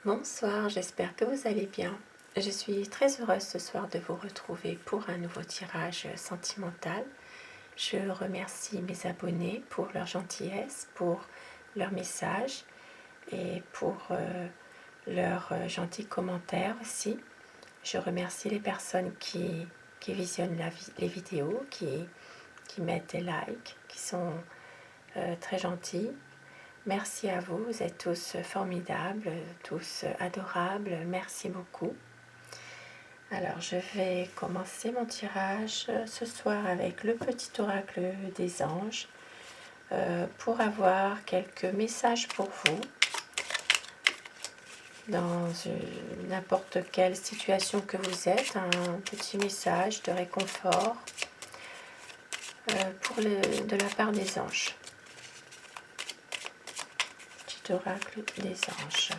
Bonsoir, j'espère que vous allez bien. Je suis très heureuse ce soir de vous retrouver pour un nouveau tirage sentimental. Je remercie mes abonnés pour leur gentillesse, pour leurs messages et pour leurs gentils commentaires aussi. Je remercie les personnes qui visionnent les vidéos, qui mettent des likes, qui sont très gentils. Merci à vous, vous êtes tous formidables, tous adorables, merci beaucoup. Alors je vais commencer mon tirage ce soir avec le petit oracle des anges pour avoir quelques messages pour vous dans n'importe quelle situation que vous êtes, un petit message de réconfort de la part des anges. Petit oracle des anges.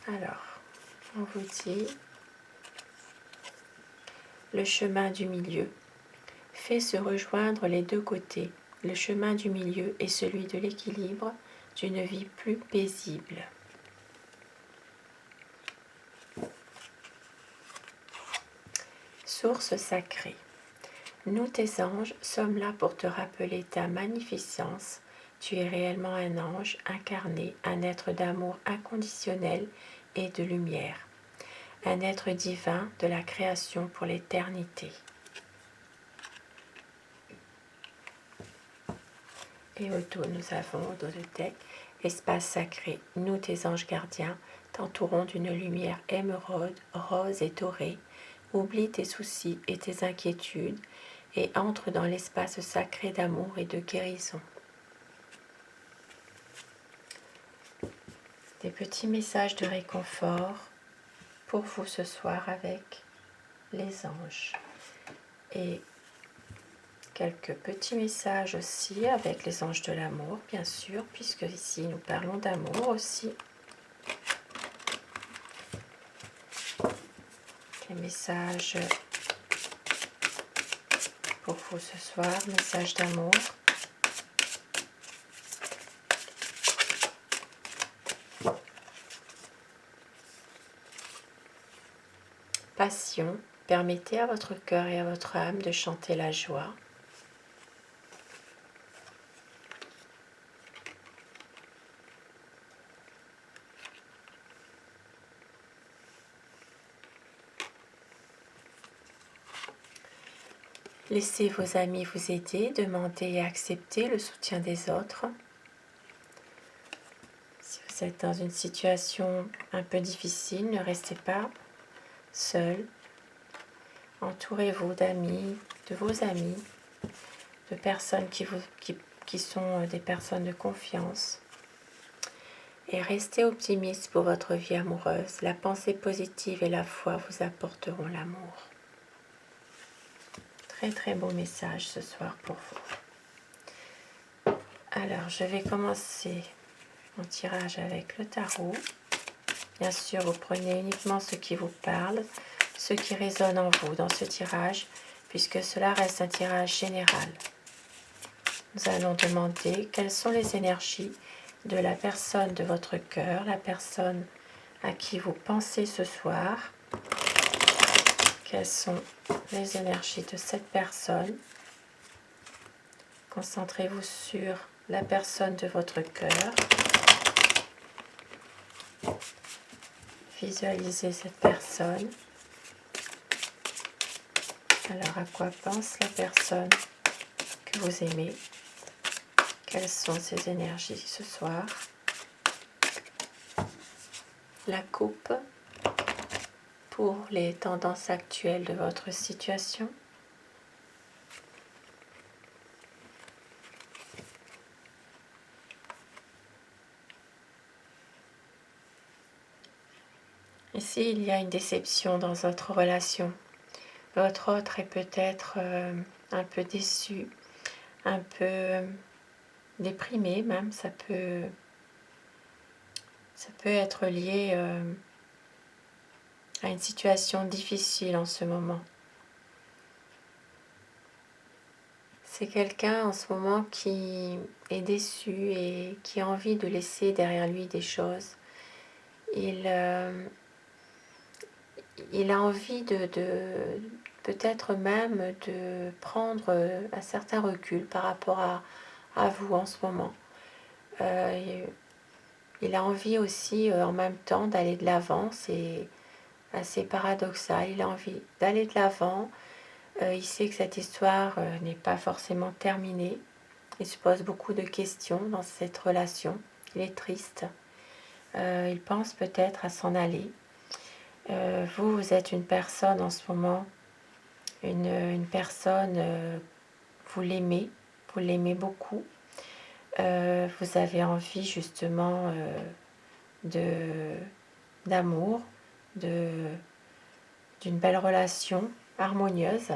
Alors, on vous dit le chemin du milieu. Fait se rejoindre les deux côtés. Le chemin du milieu est celui de l'équilibre, d'une vie plus paisible. Source sacrée. Nous, tes anges, sommes là pour te rappeler ta magnificence. Tu es réellement un ange incarné, un être d'amour inconditionnel et de lumière. Un être divin de la création pour l'éternité. Et au dos, nous avons au dos de deck, espace sacré, nous tes anges gardiens, t'entourons d'une lumière émeraude, rose et dorée. Oublie tes soucis et tes inquiétudes et entre dans l'espace sacré d'amour et de guérison. Des petits messages de réconfort pour vous ce soir avec les anges. Et quelques petits messages aussi avec les anges de l'amour, bien sûr, puisque ici nous parlons d'amour aussi. Les messages pour vous ce soir, messages d'amour. Passion, permettez à votre cœur et à votre âme de chanter la joie. Laissez vos amis vous aider, demandez et acceptez le soutien des autres. Si vous êtes dans une situation un peu difficile, ne restez pas seul. Entourez-vous d'amis, de vos amis, de personnes qui sont des personnes de confiance. Et restez optimiste pour votre vie amoureuse. La pensée positive et la foi vous apporteront l'amour. Très très beau message ce soir pour vous. Alors, je vais commencer mon tirage avec le tarot. Bien sûr, vous prenez uniquement ce qui vous parle, ce qui résonne en vous dans ce tirage, puisque cela reste un tirage général. Nous allons demander quelles sont les énergies de la personne de votre cœur, la personne à qui vous pensez ce soir. Quelles sont les énergies de cette personne? Concentrez-vous sur la personne de votre cœur. Visualisez cette personne. Alors, à quoi pense la personne que vous aimez? Quelles sont ses énergies ce soir? La coupe pour les tendances actuelles de votre situation. Ici, il y a une déception dans votre relation. Votre autre est peut-être un peu déçu, un peu déprimé même. Ça peut être lié à une situation difficile en ce moment. C'est quelqu'un en ce moment qui est déçu et qui a envie de laisser derrière lui des choses, Il, il a envie de peut-être même de prendre un certain recul par rapport à vous en ce moment. Il a envie aussi en même temps d'aller de l'avant, c'est assez paradoxal, il a envie d'aller de l'avant, il sait que cette histoire n'est pas forcément terminée, il se pose beaucoup de questions dans cette relation, il est triste, il pense peut-être à s'en aller. Vous êtes une personne en ce moment, une personne, vous l'aimez beaucoup, vous avez envie justement de d'amour, d'une belle relation harmonieuse.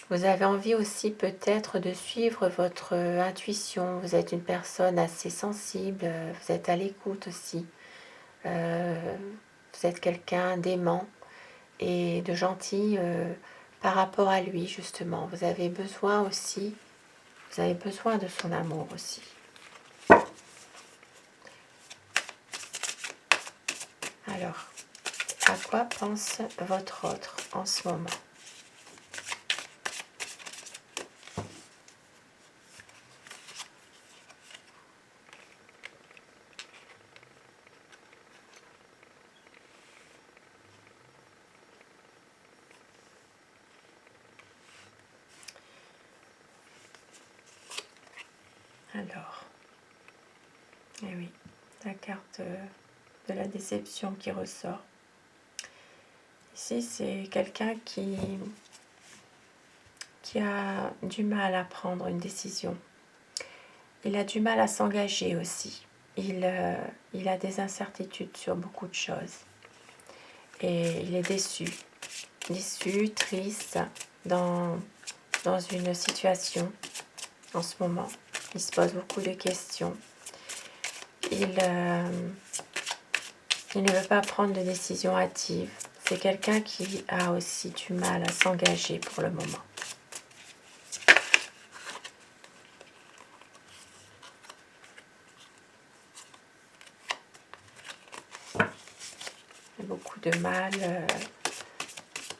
Vous avez envie aussi peut-être de suivre votre intuition. Vous êtes une personne assez sensible, vous êtes à l'écoute aussi. Vous êtes quelqu'un d'aimant et de gentil par rapport à lui justement. Vous avez besoin aussi, vous avez besoin de son amour aussi. Alors, à quoi pense votre autre en ce moment? Alors, eh oui, la carte de la déception qui ressort. Ici, c'est quelqu'un qui a du mal à prendre une décision. Il a du mal à s'engager aussi. Il a des incertitudes sur beaucoup de choses. Et il est déçu, triste dans une situation en ce moment. Il se pose beaucoup de questions. Il ne veut pas prendre de décision hâtive. C'est quelqu'un qui a aussi du mal à s'engager pour le moment. Il a beaucoup de mal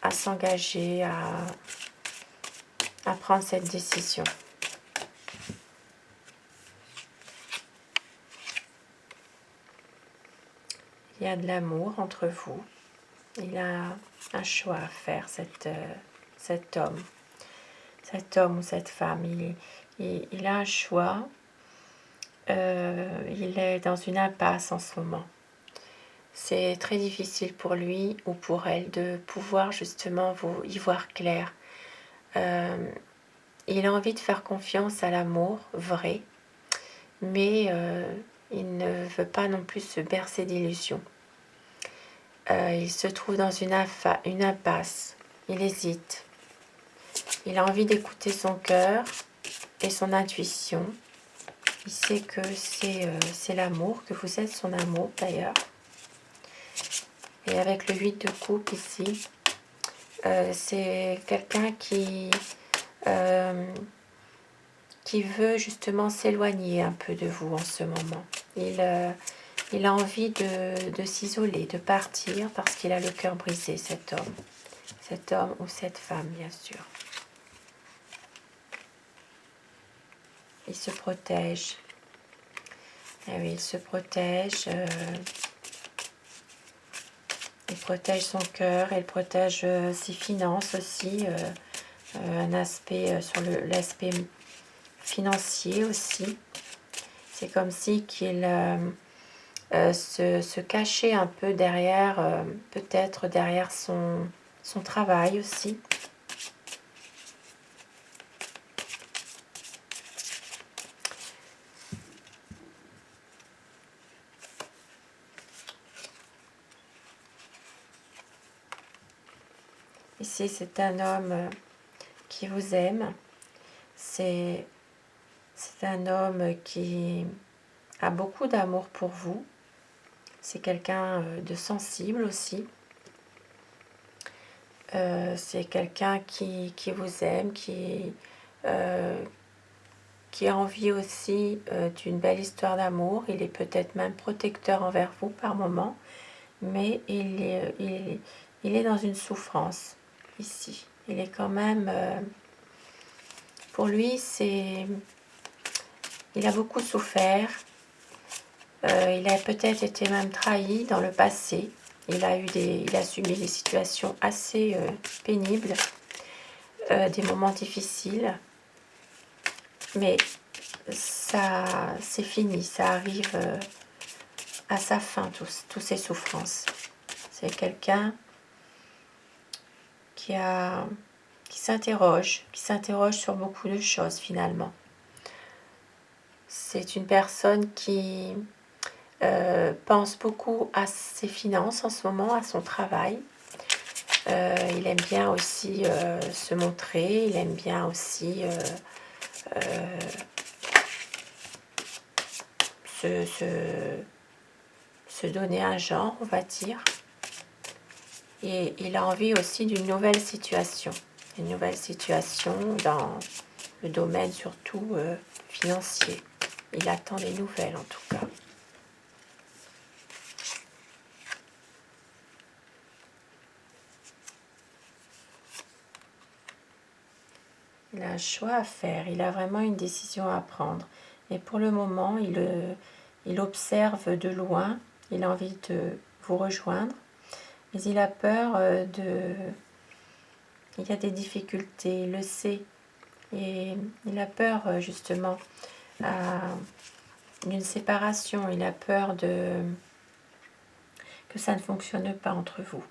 à s'engager, à prendre cette décision. Il y a de l'amour entre vous. Il a un choix à faire, cet homme ou cette femme. Il a un choix. Il est dans une impasse en ce moment. C'est très difficile pour lui ou pour elle de pouvoir justement y voir clair. Il a envie de faire confiance à l'amour vrai, mais il ne veut pas non plus se bercer d'illusions. Il se trouve dans une impasse. Il hésite. Il a envie d'écouter son cœur et son intuition. Il sait que c'est l'amour, que vous êtes son amour d'ailleurs. Et avec le 8 de coupe ici, c'est quelqu'un qui veut justement s'éloigner un peu de vous en ce moment. Il a envie de s'isoler, de partir parce qu'il a le cœur brisé, cet homme ou cette femme bien sûr. Il se protège. Ah oui, il se protège. Il protège son cœur, il protège ses finances aussi. Un aspect sur l'aspect financier aussi. C'est comme si qu'il se cachait un peu derrière, peut-être derrière son travail aussi. Ici, c'est un homme qui vous aime. C'est un homme qui a beaucoup d'amour pour vous. C'est quelqu'un de sensible aussi. C'est quelqu'un qui vous aime, qui qui a envie aussi d'une belle histoire d'amour. Il est peut-être même protecteur envers vous par moment, mais il est dans une souffrance ici. Il est quand même... pour lui, il a beaucoup souffert. Il a peut-être été même trahi dans le passé. Il a subi des situations assez pénibles, des moments difficiles. Mais ça, c'est fini, ça arrive à sa fin, toutes ces souffrances. C'est quelqu'un qui s'interroge sur beaucoup de choses finalement. C'est une personne qui pense beaucoup à ses finances en ce moment, à son travail. Il aime bien aussi se montrer, il aime bien aussi se donner un genre, on va dire. Et il a envie aussi d'une nouvelle situation. Une nouvelle situation dans le domaine surtout financier. Il attend des nouvelles en tout cas. Il a un choix à faire, il a vraiment une décision à prendre. Et pour le moment, il observe de loin, il a envie de vous rejoindre, mais il a peur il y a des difficultés, il le sait. Et il a peur justement d'une séparation, il a peur que ça ne fonctionne pas entre vous.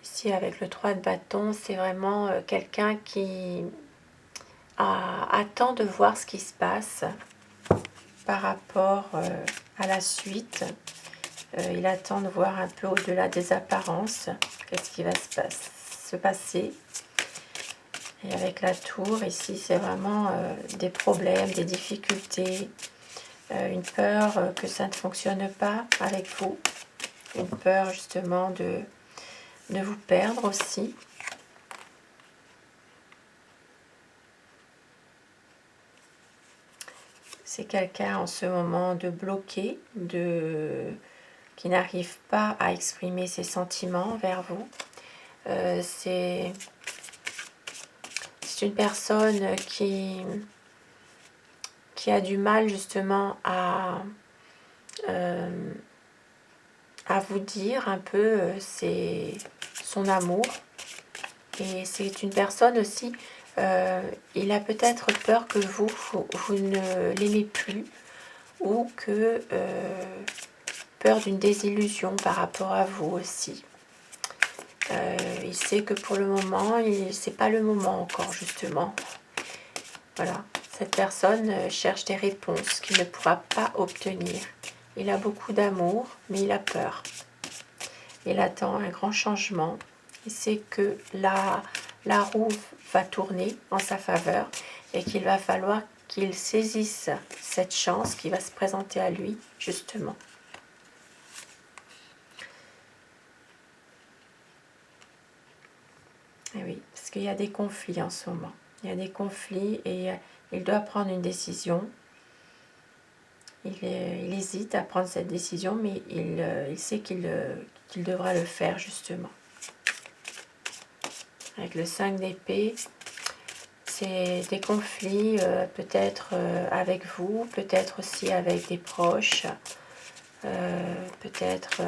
Ici, avec le 3 de bâton, c'est vraiment quelqu'un qui attend de voir ce qui se passe par rapport à la suite. Il attend de voir un peu au-delà des apparences, qu'est-ce qui va se passer. Et avec la tour, ici, c'est vraiment des problèmes, des difficultés, une peur que ça ne fonctionne pas avec vous, une peur justement de vous perdre aussi. C'est quelqu'un en ce moment de bloqué, qui n'arrive pas à exprimer ses sentiments vers vous. C'est une personne qui a du mal justement à vous dire un peu son amour. Et c'est une personne aussi, il a peut-être peur que vous ne l'aimez plus, ou que peur d'une désillusion par rapport à vous aussi. Il sait que pour le moment, c'est pas le moment encore justement. Voilà, cette personne cherche des réponses qu'il ne pourra pas obtenir. Il a beaucoup d'amour, mais il a peur. Il attend un grand changement. Il sait que la roue va tourner en sa faveur et qu'il va falloir qu'il saisisse cette chance qui va se présenter à lui, justement. Et oui, parce qu'il y a des conflits en ce moment. Il y a des conflits et il doit prendre une décision. Il hésite à prendre cette décision, mais il sait qu'il devra le faire, justement. Avec le 5 d'épée, c'est des conflits, peut-être avec vous, peut-être aussi avec des proches, peut-être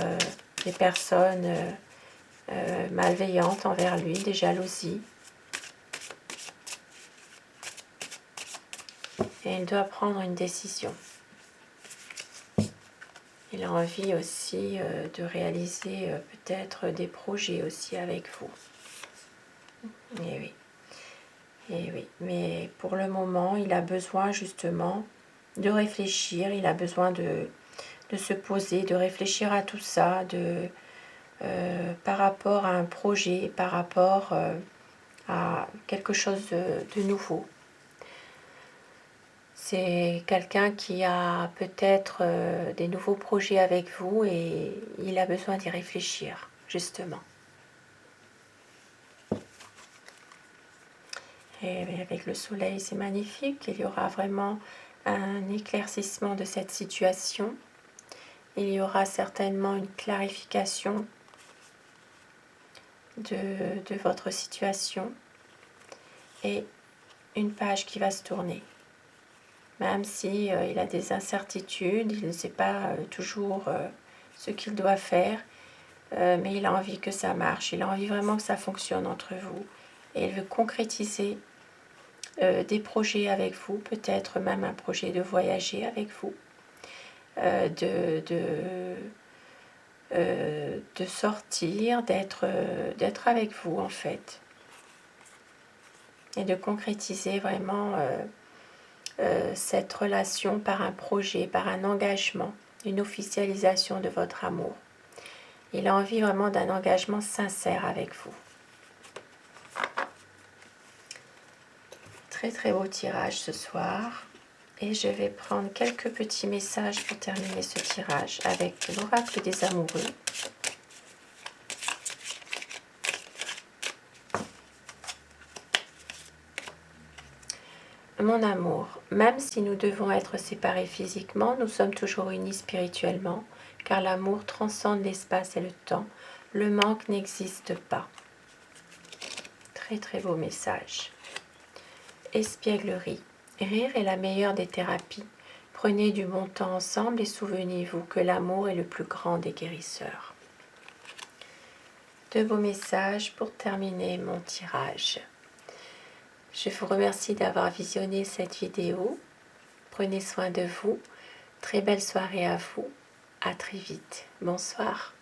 des personnes malveillantes envers lui, des jalousies. Et il doit prendre une décision. Il a envie aussi de réaliser peut-être des projets aussi avec vous. Et oui. Et oui. Mais pour le moment, il a besoin justement de réfléchir. Il a besoin de se poser, de réfléchir à tout ça, par rapport à un projet, par rapport à quelque chose de nouveau. C'est quelqu'un qui a peut-être des nouveaux projets avec vous et il a besoin d'y réfléchir, justement. Et avec le soleil, c'est magnifique. Il y aura vraiment un éclaircissement de cette situation. Il y aura certainement une clarification de votre situation et une page qui va se tourner. Même si il a des incertitudes, il ne sait pas toujours ce qu'il doit faire, mais il a envie que ça marche, il a envie vraiment que ça fonctionne entre vous. Et il veut concrétiser des projets avec vous, peut-être même un projet de voyager avec vous, de sortir, d'être avec vous en fait. Et de concrétiser vraiment cette relation par un projet, par un engagement, une officialisation de votre amour. Il a envie vraiment d'un engagement sincère avec vous. Très très beau tirage ce soir. Et je vais prendre quelques petits messages pour terminer ce tirage avec l'oracle des amoureux. Mon amour, même si nous devons être séparés physiquement, nous sommes toujours unis spirituellement, car l'amour transcende l'espace et le temps. Le manque n'existe pas. Très très beau message. Espièglerie. Rire est la meilleure des thérapies. Prenez du bon temps ensemble et souvenez-vous que l'amour est le plus grand des guérisseurs. Deux beaux messages pour terminer mon tirage. Je vous remercie d'avoir visionné cette vidéo. Prenez soin de vous. Très belle soirée à vous. À très vite. Bonsoir.